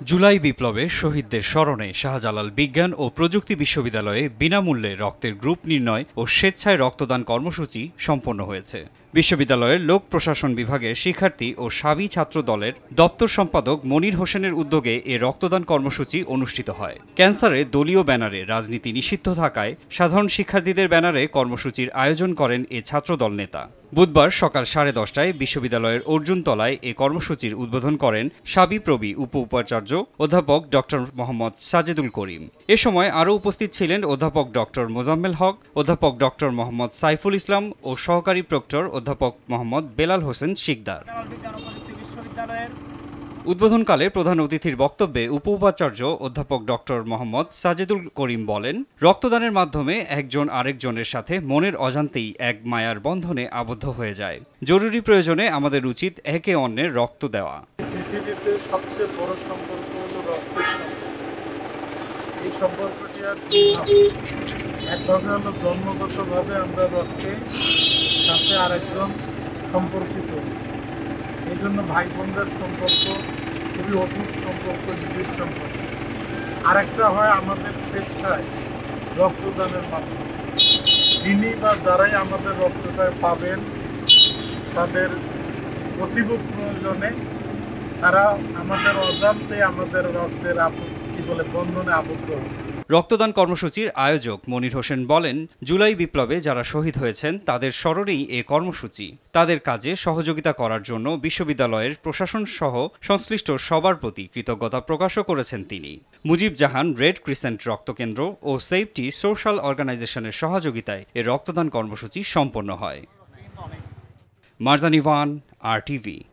জুলাই বিপ্লবে শহীদদের স্মরণে শাহজালাল বিজ্ঞান ও প্রযুক্তি বিশ্ববিদ্যালয়ে বিনামূল্যে রক্তের গ্রুপ নির্ণয় ও স্বেচ্ছায় রক্তদান কর্মসূচি সম্পন্ন হয়েছে। বিশ্ববিদ্যালয়ের লোক প্রশাসন বিভাগের শিক্ষার্থী ও সাবি ছাত্র দলের দপ্তর সম্পাদক মনির হোসেনের উদ্যোগে এ রক্তদান কর্মসূচি অনুষ্ঠিত হয়। ক্যান্সারে দলীয় ব্যানারে রাজনীতি নিষিদ্ধ থাকায় সাধারণ শিক্ষার্থীদের ব্যানারে কর্মসূচির আয়োজন করেন এ ছাত্রদল নেতা। বুধবার সকাল 10:30টায় বিশ্ববিদ্যালয়ের অর্জুনতলায় এ কর্মসূচির উদ্বোধন করেন সাবিপ্রবি উপ-উপাচার্য অধ্যাপক ডক্টর মোহাম্মদ সাজেদুল করিম। এ সময় আরও উপস্থিত ছিলেন অধ্যাপক ডক্টর মোজাম্মেল হক, অধ্যাপক ডক্টর মোহাম্মদ সাইফুল ইসলাম ও সহকারী প্রক্টর অধ্যাপক মোহাম্মদ বেলাল হোসেন শিকদার। উদ্বোধনকালে প্রধান অতিথির বক্তব্যে উপ-উপাচার্য অধ্যাপক ডক্টর মোহাম্মদ সাজেদুল করিম বলেন, রক্তদানের মাধ্যমে একজন আরেকজনের সাথে মনের অজান্তেই এক মায়ার বন্ধনে আবদ্ধ হয়ে যায়। জরুরি প্রয়োজনে আমাদের উচিত একে অন্যের রক্ত দেওয়া। পৃথিবীতে সবচেয়ে বড় সম্পর্ক হলো রক্তের সম্পর্ক। এই সম্পর্কটি আর একভাবে হলো জন্মগতভাবে আমরা রক্তের সাথে আরেকজন সম্পর্কিত। এই জন্য ভাই বোনদের সম্পর্ক খুবই অটুট সম্পর্ক, নিবিড় সম্পর্ক। আরেকটা হয় আমাদের স্বেচ্ছায় রক্তদানের মাধ্যমে। যিনি বা যারাই আমাদের রক্তটা পাবেন তাদের অতীব প্রয়োজনে তারা আমাদের অজান্তে আমাদের রক্তের বন্ধনে আবদ্ধ হবে। রক্তদান কর্মসূচির আয়োজক মনির হোসেন বলেন, জুলাই বিপ্লবে যারা শহীদ হয়েছেন তাদের স্মরণেই এ কর্মসূচি। তাদের কাজে সহযোগিতা করার জন্য বিশ্ববিদ্যালয়ের প্রশাসন সহ সংশ্লিষ্ট সবার প্রতি কৃতজ্ঞতা প্রকাশও করেছেন তিনি। মুজিব জাহান রেড ক্রিসেন্ট রক্তকেন্দ্র ও সেফটি সোশ্যাল অর্গানাইজেশনের সহযোগিতায় এ রক্তদান কর্মসূচি সম্পন্ন হয়। মারজান ইভান, RTV।